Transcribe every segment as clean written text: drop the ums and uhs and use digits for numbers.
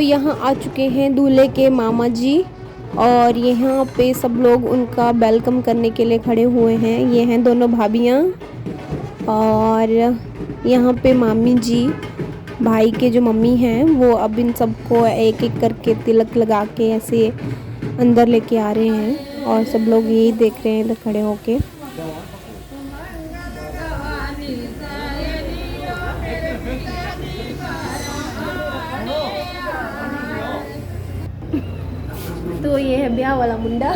यहाँ आ चुके हैं दूल्हे के मामा जी और यहाँ पे सब लोग उनका वेलकम करने के लिए खड़े हुए हैं। ये हैं दोनों भाभियाँ और यहाँ पे मामी जी, भाई के जो मम्मी हैं वो अब इन सबको एक एक करके तिलक लगा के ऐसे अंदर लेके आ रहे हैं और सब लोग यही देख रहे हैं इधर खड़े होके। तो ये है ब्याह वाला मुंडा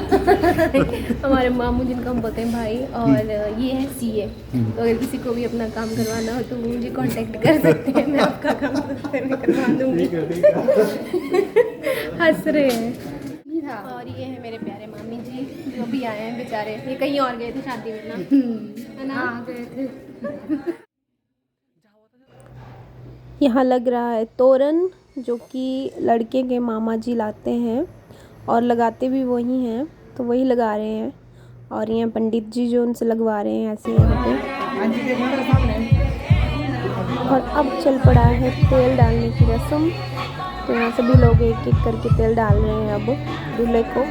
हमारे मामू जिनका हम बोलते हैं भाई, और ये है सीए। तो अगर किसी को भी अपना काम करवाना हो तो वो मुझे कांटेक्ट कर सकते हैं, मैं आपका काम करवा दूंगी। हंस रहे हैं। और ये है मेरे प्यारे मामी जी जो भी आए हैं बेचारे, ये कहीं और गए थे शादी में ना, है ना? हाँ गए थे। यहाँ लग रहा है तोरण जो कि लड़के के मामा जी लाते हैं और लगाते भी वही हैं, तो वही लगा रहे हैं। और ये पंडित जी जो उनसे लगवा रहे हैं ऐसे यहाँ पे। और अब चल पड़ा है तेल डालने की रस्म। तो यहाँ सभी लोग एक एक करके तेल डाल रहे हैं अब दूल्हे को।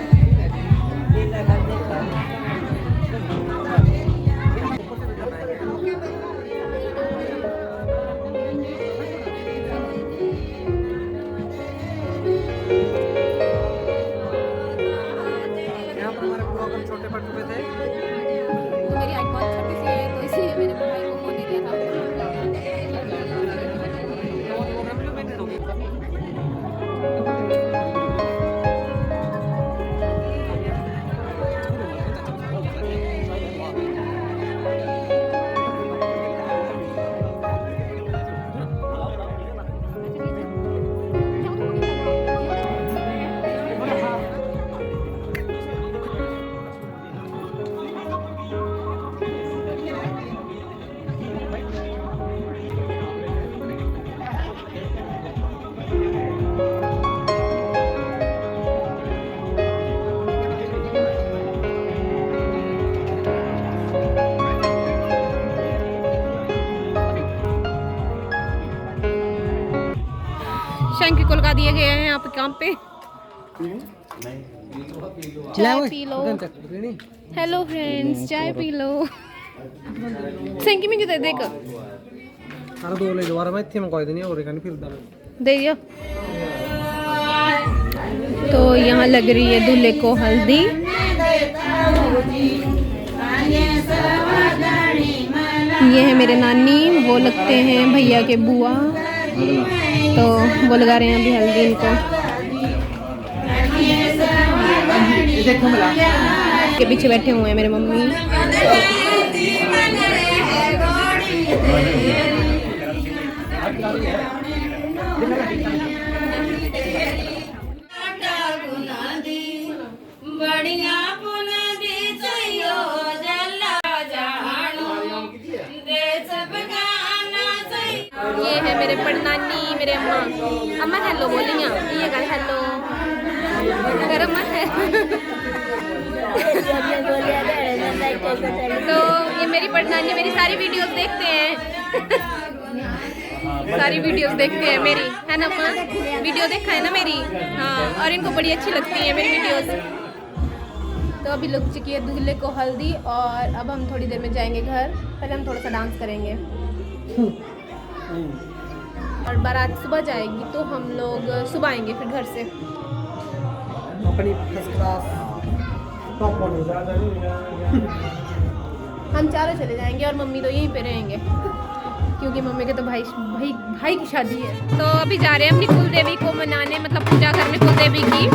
शंख को लगा दिए गए हैं यहाँ पे काम पे। चाय पी लो। हेलो फ्रेंड्स, चाय पी लो। शंख में क्यों देख दे दियो। तो यहाँ लग रही है दूल्हे को हल्दी। ये है मेरे नानी, वो लगते हैं भैया के बुआ, तो वो लगा रहे हैं अभी हल्दी इनको। के पीछे बैठे हुए हैं मेरे मम्मी। ये है मेरे पड़नानी, मेरे अम्मा। अम्मा हेलो बोलिया, ये कर हेलो कर अम्मा है। तो ये मेरी पड़नानी मेरी सारी वीडियोस देखते हैं। सारी वीडियोस देखते हैं मेरी, है ना अम्मा? वीडियो देखा है ना मेरी? हाँ, और इनको बड़ी अच्छी लगती है मेरी वीडियोस। तो अभी लग चुकी है दूल्हे को हल्दी और अब हम थोड़ी देर में जाएंगे घर। पहले हम थोड़ा सा डांस करेंगे और बारात सुबह जाएगी, तो हम लोग सुबह आएंगे फिर घर से। हम चारों चले जाएंगे और मम्मी तो यहीं पे रहेंगे क्योंकि मम्मी के तो भाई की शादी है। तो अभी जा रहे हैं अपनी कुल देवी को मनाने, मतलब पूजा करने कुल देवी की।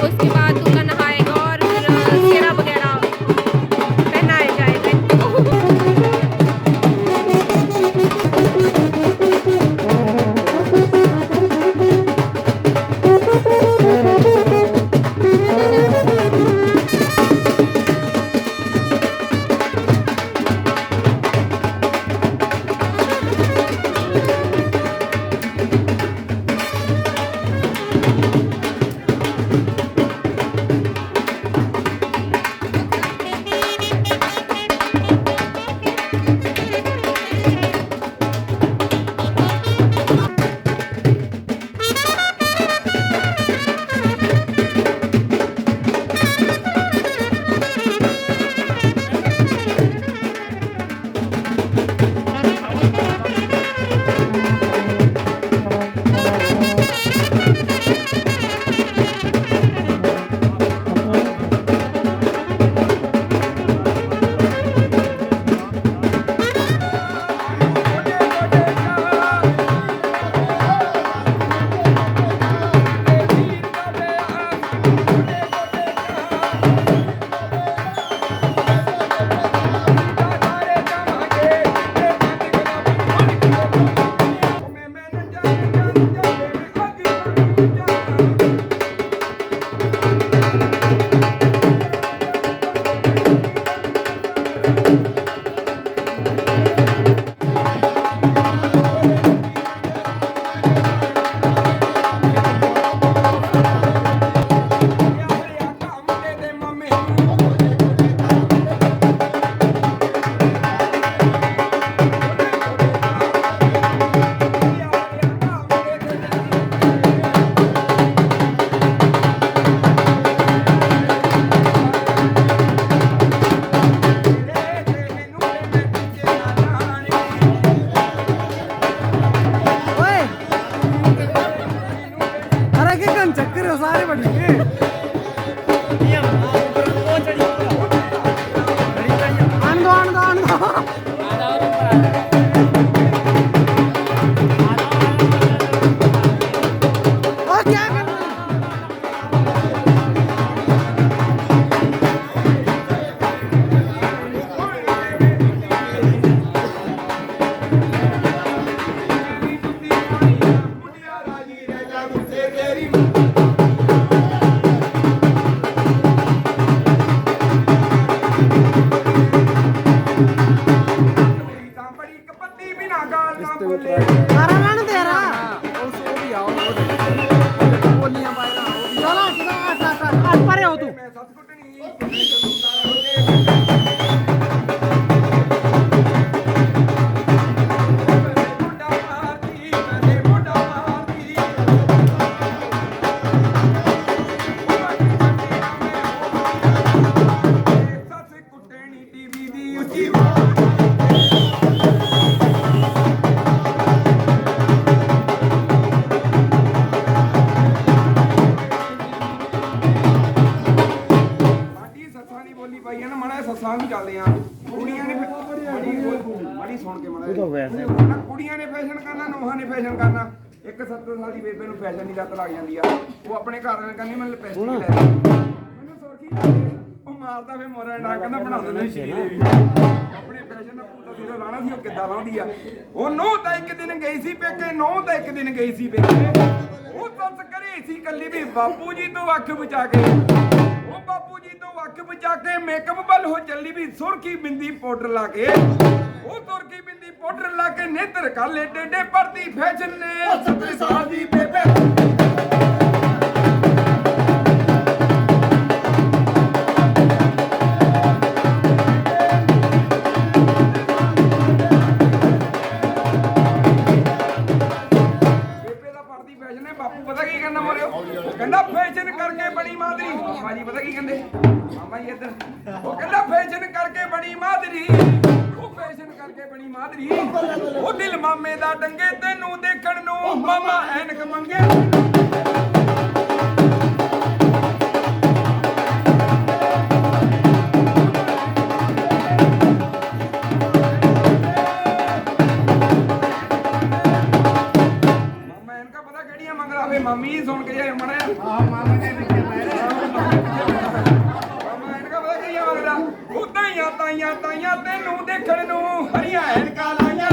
उसके बाद दूल्हा नहाएगा और फिर सेहरा वगैरह पहनाया जाएगा। ਪਰੇ ਹੋ ਤੂੰ। ਸੱਸਾਂ ਵੀ ਚੱਲਦੇ ਆ ਕੁੜੀਆਂ ਨੇ ਬੜੀ ਸੁਣ ਕੇ ਮੜਾ ਕੁੜੀਆਂ ਨੇ ਫੈਸ਼ਨ ਕਰਨਾ ਨੋਹਾਂ ਨੇ ਫੈਸ਼ਨ ਕਰਨਾ। ਇੱਕ 70 ਸਾਲ ਦੀ ਬੇਬੇ ਨੂੰ ਫੈਸ਼ਨ ਦੀ ਲੱਤ ਲੱਗ ਜਾਂਦੀ ਆ, ਉਹ ਆਪਣੇ ਘਰ ਵਾਲੇ ਕਹਿੰਦੀ ਮੈਨੂੰ ਲਿਪਸਟਿਕ ਲੈ ਮੈਨੂੰ ਸੁਰਖੀ ਉਹ ਮਾਰਦਾ ਫੇ ਮੋਰਾ ਨਾ ਕਹਿੰਦਾ ਬਣਾ ਦਿੰਦੇ ਸ਼ੀਰੇ ਆਪਣੇ ਫੈਸ਼ਨ ਦਾ ਪੂਰਾ ਸੀਰਾ ਲਾਣਾ ਸੀ। ਉਹ ਕਿੱਦਾਂ ਲਾਉਂਦੀ ਆ ਉਹ ਨੋਹ ਤਾਂ ਇੱਕ ਦਿਨ ਗਈ ਸੀ ਪੇਕੇ, ਨੋਹ ਤਾਂ ਇੱਕ ਦਿਨ ਗਈ ਸੀ ਪੇਕੇ, ਉਹ ਸੱਸ ਘਰੇ ਸੀ ਕੱਲੀ ਵੀ ਬਾਪੂ ਜੀ ਤੋਂ ਅੱਖ ਬਚਾ ਕੇ, ਉਹ ਬਾਪੂ ਜੀ ਤੋਂ ਅੱਖ ਬਚਾ ਕੇ ਮੇਕਅਪ ਵੱਲ ਹੋ ਚੱਲੀ ਵੀ ਸੁਰਖੀ ਬਿੰਦੀ ਪਾਊਡਰ ਲਾ ਕੇ, ਉਹ ਸੁਰਖੀ ਬਿੰਦੀ ਪਾਊਡਰ ਲਾ ਕੇ ਨੇਤਰ ਕਾਲੇ ਡੇਡੇ ਪਰਦੀ ਫੈਸ਼ਨ ਨੇ 70 ਸਾਲ ਦੀ ਬੇਬੇ ਕਹਿੰਦਾ ਫੈਸ਼ਨ ਕਰਕੇ ਬਣੀ ਮਾਦਰੀ। ਮਾਮਾ ਜੀ ਪਤਾ ਕੀ ਕਹਿੰਦੇ, ਮਾਮਾ ਜੀ ਇੱਧਰ ਉਹ ਕਹਿੰਦਾ ਫੈਸ਼ਨ ਕਰਕੇ ਬਣੀ ਮਾਦਰੀ, ਉਹ ਫੈਸ਼ਨ ਕਰਕੇ ਬਣੀ ਮਾਦਰੀ, ਉਹ ਦਿਲ ਮਾਮੇ ਦਾ ਡੰਗੇ ਤੈਨੂੰ ਦੇਖਣ ਨੂੰ ਮਾਮਾ ਐਨਕ ਮੰਗੇ। ਮਾਮੀ ਸੁਣ ਕੇ ਜਾਏ ਮੜਿਆ ਮਾਮਾ ਨੇ ਲਿਖਿਆ ਮਾਮਾ ਇਹਨਕਾ ਪਤਾ ਕੀ ਮੰਗਦਾ, ਉਦਾਈਆਂ ਤਾਈਆਂ ਤਾਈਆਂ ਤੈਨੂੰ ਦੇਖਣ ਨੂੰ ਹਰੀਆਂ ਐਨਕਾਂ ਲਾਈਆਂ।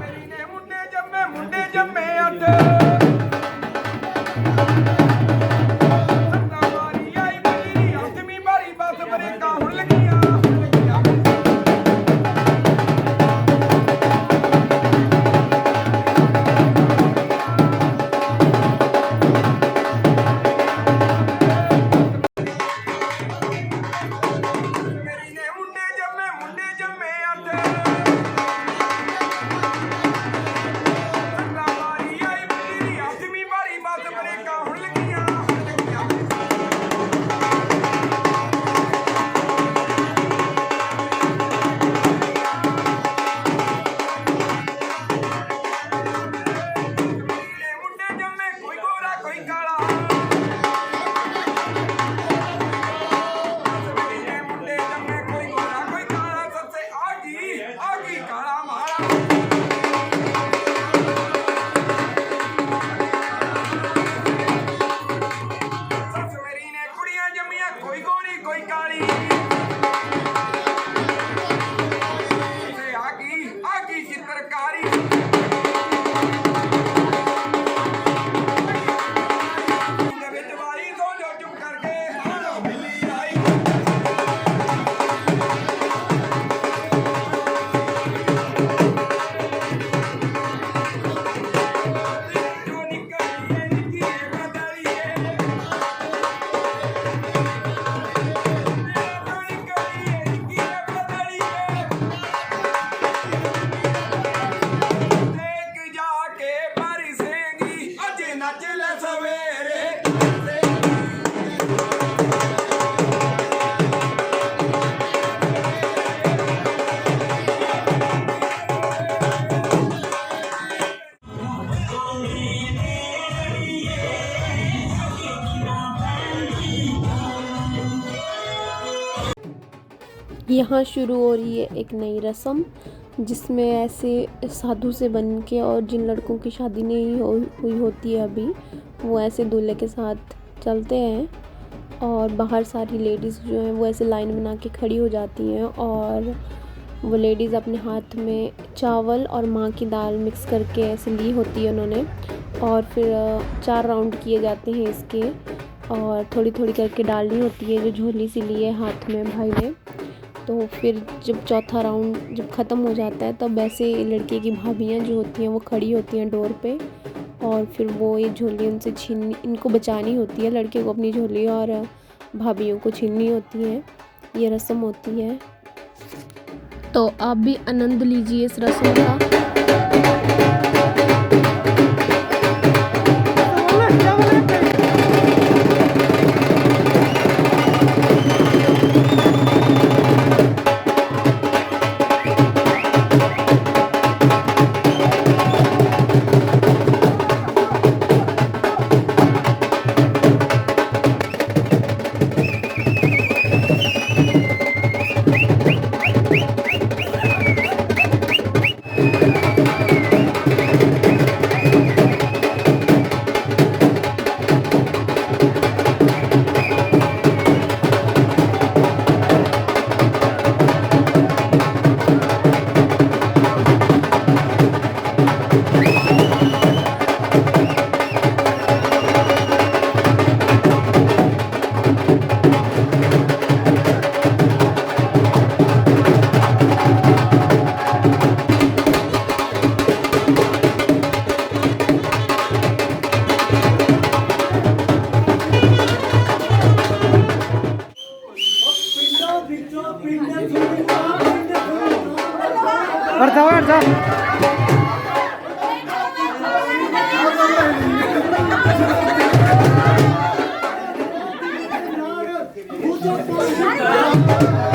ਮੇਰੀ ਨੇ ਮੁੰਡੇ ਜੰਮੇ 8 यहाँ शुरू हो रही है एक नई रस्म, जिसमें ऐसे साधु से बन के और जिन लड़कों की शादी नहीं हुई होती है अभी, वो ऐसे दूल्हे के साथ चलते हैं और बाहर सारी लेडीज़ जो हैं वो ऐसे लाइन बना के खड़ी हो जाती हैं और वो लेडीज़ अपने हाथ में चावल और माँ की दाल मिक्स करके ऐसे ली होती है उन्होंने, और फिर 4 राउंड किए जाते हैं इसके, और थोड़ी थोड़ी करके डालनी होती है जो झोली सी ली है हाथ में भाई ने। तो फिर जब चौथा राउंड जब ख़त्म हो जाता है तब ऐसे लड़के की भाभियाँ जो होती हैं वो खड़ी होती हैं डोर पे, और फिर वो ये झोली उनसे छीन इनको बचानी होती है, लड़के को अपनी झोली और भाभियों को छीननी होती है। ये रस्म होती है, तो आप भी आनंद लीजिए इस रस्म का। Hãy subscribe cho kênh Ghiền Mì Gõ để không bỏ lỡ